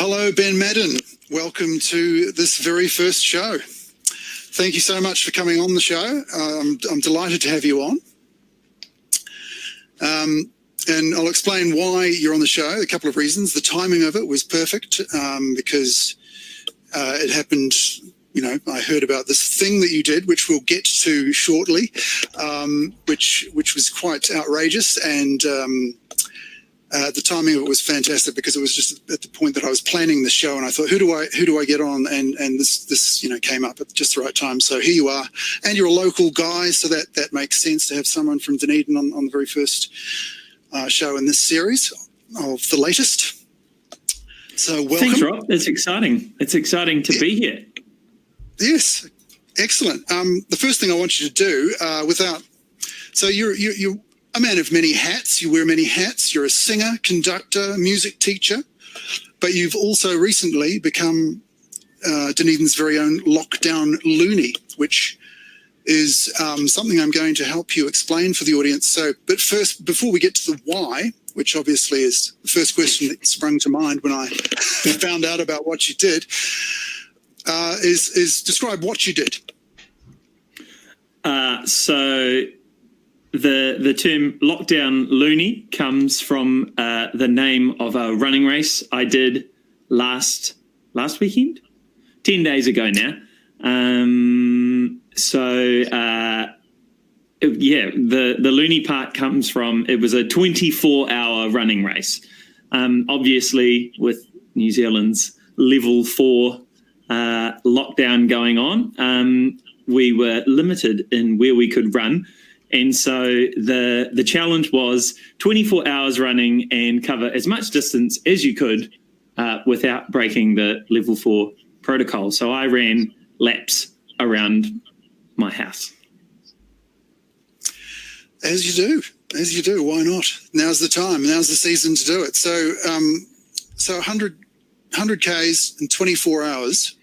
Hello, Ben Madden. Welcome to this very first show. Thank you so much for coming on the show. I'm delighted to have you on. And I'll explain why you're on the show, a couple of reasons. The timing of it was perfect because it happened, I heard about this thing that you did, which we'll get to shortly, which was quite outrageous. And the timing of it was fantastic because it was just at the point that I was planning the show, and I thought, who do I get on? And this came up at just the right time. So here you are, and you're a local guy, so that makes sense to have someone from Dunedin on the very first show in this series of the latest. So welcome. Thanks, Rob. It's exciting. It's exciting to be here. Yes, excellent. The first thing I want you to do, so you're a man of many hats. You wear many hats. You're a singer, conductor, music teacher, but you've also recently become Dunedin's very own lockdown Looney, which is something I'm going to help you explain for the audience. So, but first, before we get to the why, which obviously is the first question that sprung to mind when I found out about what you did, is describe what you did. So the term lockdown Looney comes from the name of a running race I did last weekend, 10 days ago now. The Looney part comes from, it was a 24-hour running race. Obviously, with New Zealand's level 4 lockdown going on, we were limited in where we could run. And so the challenge was 24 hours running and cover as much distance as you could without breaking the level 4 protocol. So I ran laps around my house. As you do. Why not? Now's the time. Now's the season to do it. So 100 Ks in 24 hours.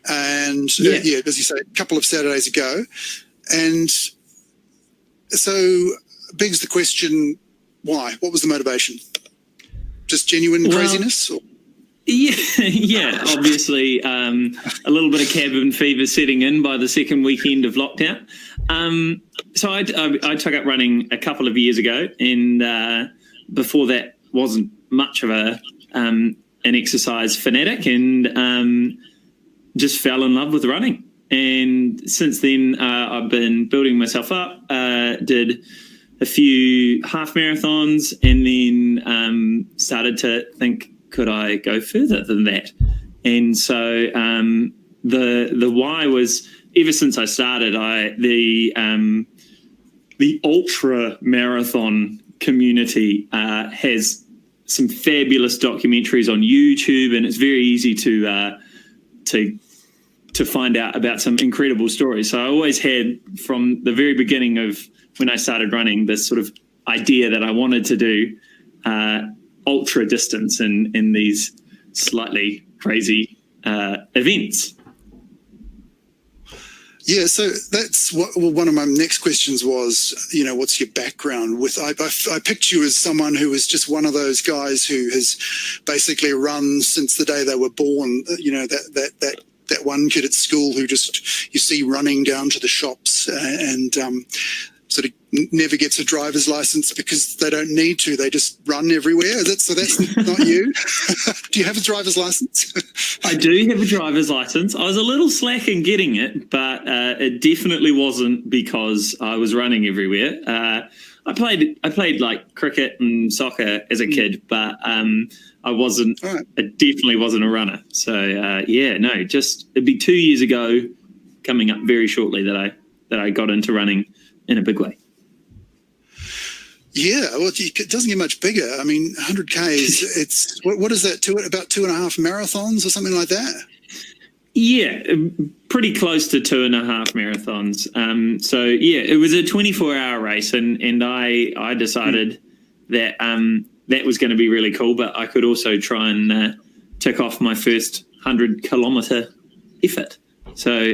And as you say, a couple of Saturdays ago. And so begs the question, why? What was the motivation? Just genuine craziness? Or? Yeah, obviously a little bit of cabin fever setting in by the second weekend of lockdown. So I took up running a couple of years ago, and before that wasn't much of an exercise fanatic, and just fell in love with running. And since then, I've been building myself up, did a few half marathons, and then started to think, could I go further than that? And so the why was, ever since I started, the ultra marathon community has some fabulous documentaries on YouTube, and it's very easy to find out about some incredible stories. So I always had, from the very beginning of when I started running, this sort of idea that I wanted to do ultra distance in these slightly crazy events. Yeah, so that's one of my next questions was, what's your background with? I picked you as someone who was just one of those guys who has basically run since the day they were born. That one kid at school who just you see running down to the shops and sort of never gets a driver's license because they don't need to. They just run everywhere. That's not you. Do you have a driver's license? I do have a driver's license. I was a little slack in getting it, but it definitely wasn't because I was running everywhere. I played like cricket and soccer as a kid, but I wasn't. Right. I definitely wasn't a runner. So it'd be 2 years ago, coming up very shortly, that I got into running in a big way. Yeah, well, it doesn't get much bigger. I mean, 100 Ks, it's, what is that, about 2.5 marathons or something like that? Yeah, pretty close to 2.5 marathons. It was a 24-hour race, and I decided that that was going to be really cool, but I could also try and tick off my first 100-kilometre effort. So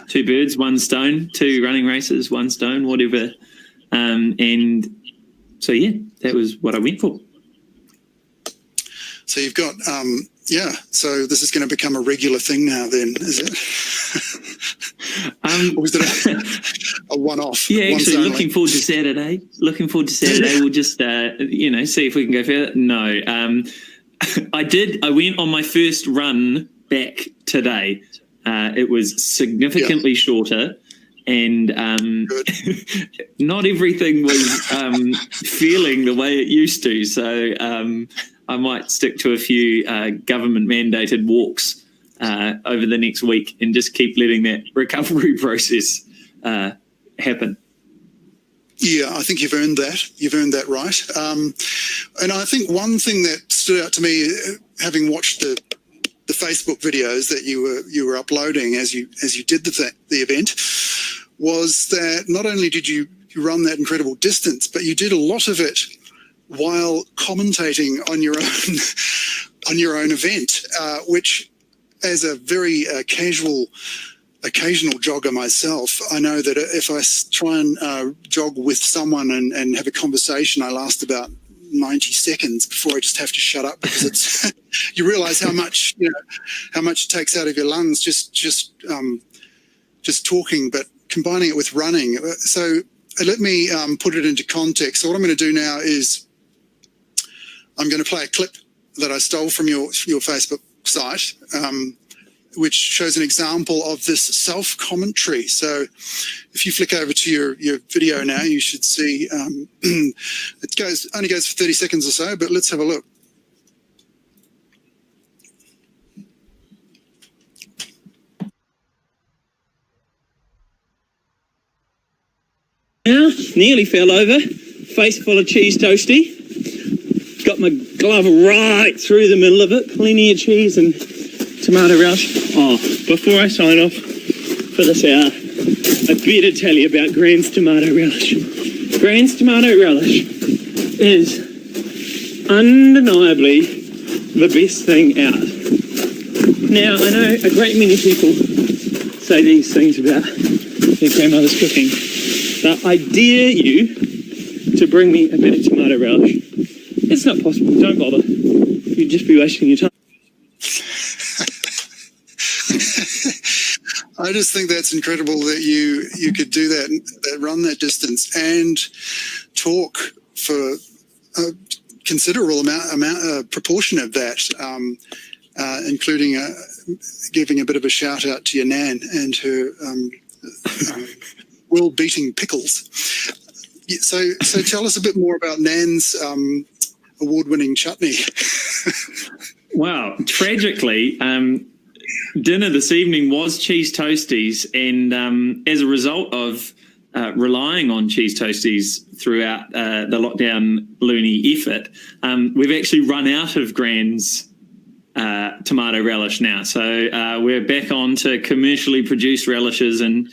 2 birds, 1 stone, 2 running races, 1 stone, whatever. And so, that was what I went for. So you've got, so this is going to become a regular thing now then, is it? Or was it a one-off? Yeah, actually, looking forward to Saturday. We'll just, see if we can go further. No, I went on my first run back today. It was significantly shorter, and not everything was feeling the way it used to. So I might stick to a few government-mandated walks over the next week and just keep letting that recovery process happen. Yeah, I think you've earned that. You've earned that right. And I think one thing that stood out to me, having watched the Facebook videos that you were uploading as you did the event, was that not only did you run that incredible distance, but you did a lot of it while commentating on your own event, which, as a very occasional jogger myself, I know that if I try and jog with someone and have a conversation, I last about 90 seconds before I just have to shut up, because it's you realise how much it takes out of your lungs just talking, but combining it with running. So let me put it into context. So what I'm going to do now is I'm going to play a clip that I stole from your Facebook site, which shows an example of this self-commentary. So if you flick over to your video now, you should see it only goes for 30 seconds or so, but let's have a look. Now, nearly fell over, face full of cheese toasty. Got my glove right through the middle of it, plenty of cheese and tomato relish. Oh, before I sign off for this hour, I better tell you about Grand's tomato relish. Grand's tomato relish is undeniably the best thing out. Now, I know a great many people say these things about their grandmother's cooking, but I dare you to bring me a bit of tomato relish. It's not possible. Don't bother. You'd just be wasting your time. I just think that's incredible that you could do that run that distance and talk for a considerable proportion of that, including giving a bit of a shout out to your nan and her world-beating pickles. So tell us a bit more about Nan's award-winning chutney. Wow, tragically, dinner this evening was cheese toasties, and as a result of relying on cheese toasties throughout the lockdown Looney effort, we've actually run out of Grand's tomato relish now. So we're back on to commercially produced relishes, and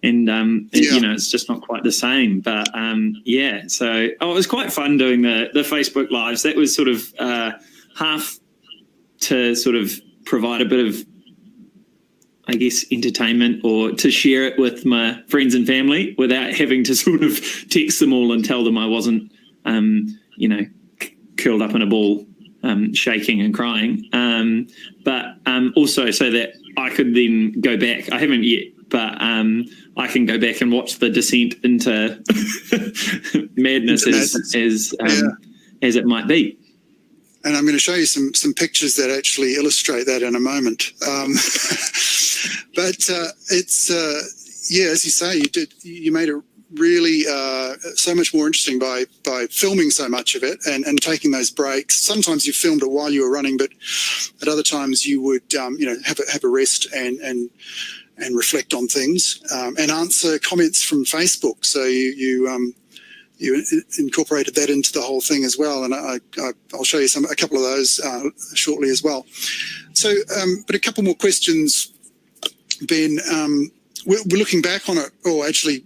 it's just not quite the same. But so it was quite fun doing the Facebook lives. That was sort of half to sort of provide a bit of, I guess, entertainment, or to share it with my friends and family without having to sort of text them all and tell them I wasn't, curled up in a ball, shaking and crying. But also so that I could then go back. I haven't yet, but I can go back and watch the descent into madness as it might be. And I'm going to show you some pictures that actually illustrate that in a moment. But it's as you say, you made it really so much more interesting by filming so much of it and taking those breaks. Sometimes you filmed it while you were running, but at other times you would have a rest and reflect on things and answer comments from Facebook. So you incorporated that into the whole thing as well, and I'll show you a couple of those shortly as well. So, but a couple more questions, Ben. We're looking back on it, or actually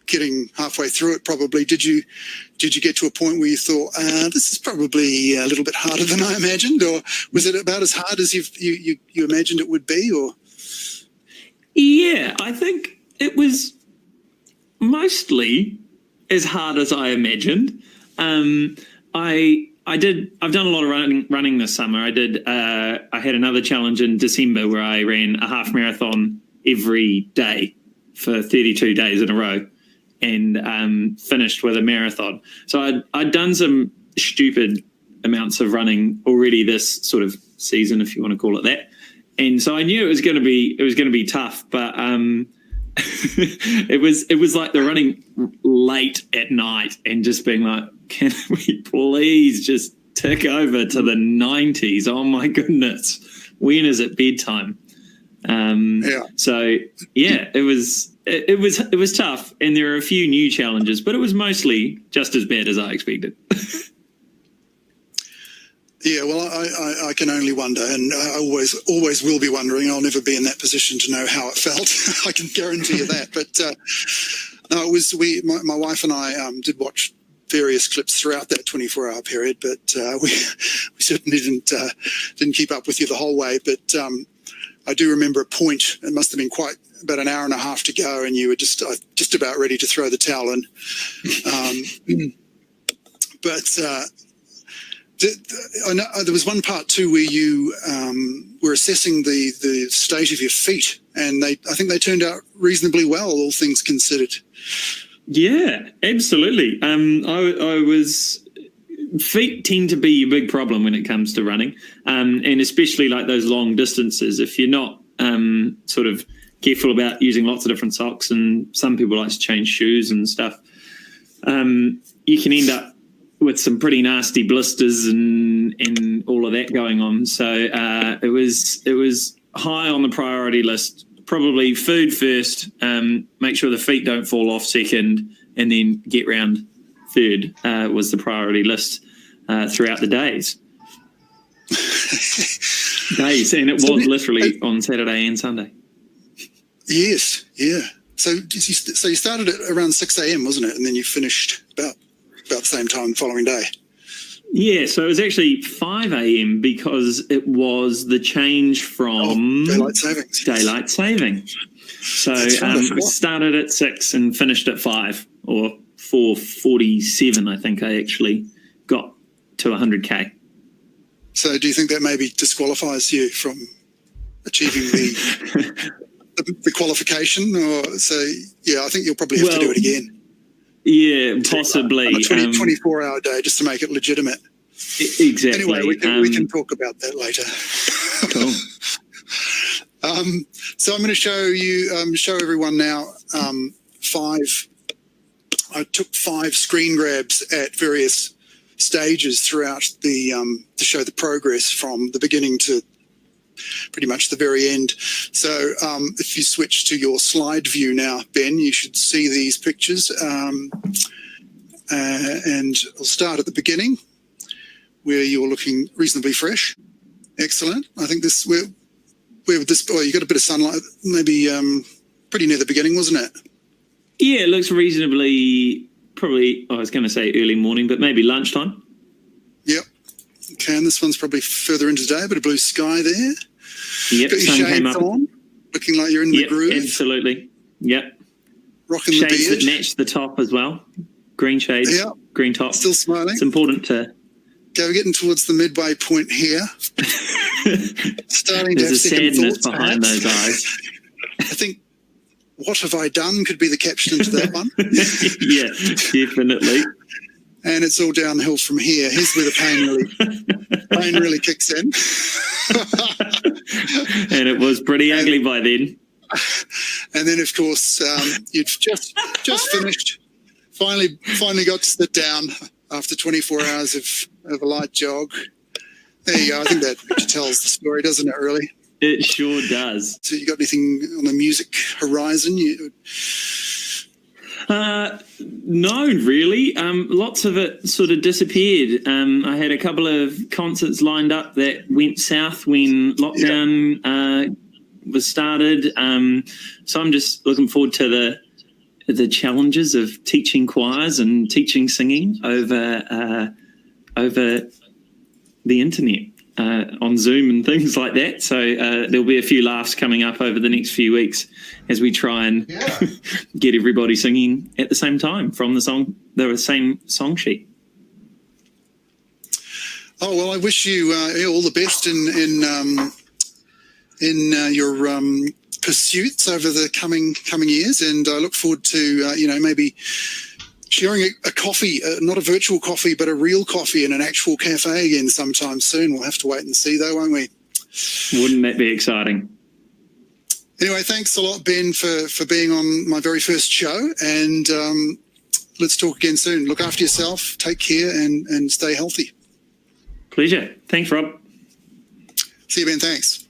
getting halfway through it. Probably, did you get to a point where you thought this is probably a little bit harder than I imagined, or was it about as hard as you imagined it would be? Or yeah, I think it was mostly as hard as I imagined. I I've done a lot of running this summer. I had another challenge in December where I ran a half marathon every day for 32 days in a row, and finished with a marathon. So I'd done some stupid amounts of running already this sort of season, if you want to call it that. And so I knew it was going to be tough, but it was like the running late at night and just being like, can we please just tick over to the 90s? Oh my goodness, when is it bedtime? So yeah, it was tough, and there are a few new challenges, but it was mostly just as bad as I expected. Yeah, well, I can only wonder, and I always will be wondering. I'll never be in that position to know how it felt. I can guarantee you that. But no, it was my wife and I did watch various clips throughout that 24-hour period, but we certainly didn't keep up with you the whole way. But I do remember a point. It must have been about an hour and a half to go, and you were just about ready to throw the towel in. I know there was one part too where you were assessing the state of your feet, and I think they turned out reasonably well, all things considered. Yeah, absolutely. Feet tend to be a big problem when it comes to running, and especially like those long distances. If you're not sort of careful about using lots of different socks, and some people like to change shoes and stuff, you can end up with some pretty nasty blisters and all of that going on. So it was high on the priority list. Probably food first, make sure the feet don't fall off second, and then get round third was the priority list throughout the days. And it was literally on Saturday and Sunday. Yes, yeah. So you started at around 6 a.m., wasn't it? And then you finished about the same time the following day. Yeah, so it was actually 5 a.m. because it was the change from daylight savings. Daylight saving. So we started at 6 and finished at 5, or 4:47. I think I actually got to 100K. So do you think that maybe disqualifies you from achieving the qualification? Or so yeah, I think you'll probably have to do it again. Yeah, possibly. On a 24-hour day, just to make it legitimate. Exactly. Anyway, we can talk about that later. Cool. So I'm going to show everyone now I took 5 screen grabs at various stages throughout to show the progress from the beginning to pretty much the very end. So if you switch to your slide view now, Ben, you should see these pictures. And I'll start at the beginning where you're looking reasonably fresh. Excellent. I think you got a bit of sunlight, maybe pretty near the beginning, wasn't it? Yeah, it looks reasonably, probably, I was going to say early morning, but maybe lunchtime. Yep. Okay, and this one's probably further into the day, a bit of blue sky there. Yep, got your shades on, looking like you're in the groove. Absolutely. Yep. Rocking shades the beard. That match the top as well. Green shades, green top. Still smiling. It's important to... Okay, we're getting towards the midway point here. Starting There's to have a sadness thoughts, behind perhaps. those eyes. I think, what have I done could be the caption to that one. Yeah, definitely. And it's all downhill from here. Here's where the pain really kicks in. And it was pretty ugly by then. And then, of course, you'd just finished. Finally got to sit down after 24 hours of a light jog. There you go. I think that picture tells the story, doesn't it, really? It sure does. So you got anything on the music horizon? No, really. Lots of it sort of disappeared. I had a couple of concerts lined up that went south when lockdown was started. So I'm just looking forward to the challenges of teaching choirs and teaching singing over the internet. On Zoom and things like that. So there'll be a few laughs coming up over the next few weeks as we try and get everybody singing at the same time from the same song sheet. Oh, well, I wish you all the best in your pursuits over the coming years, and I look forward to maybe sharing a coffee, not a virtual coffee, but a real coffee in an actual cafe again sometime soon. We'll have to wait and see, though, won't we? Wouldn't that be exciting? Anyway, thanks a lot, Ben, for being on my very first show, and let's talk again soon. Look after yourself, take care, and stay healthy. Pleasure. Thanks, Rob. See you, Ben. Thanks.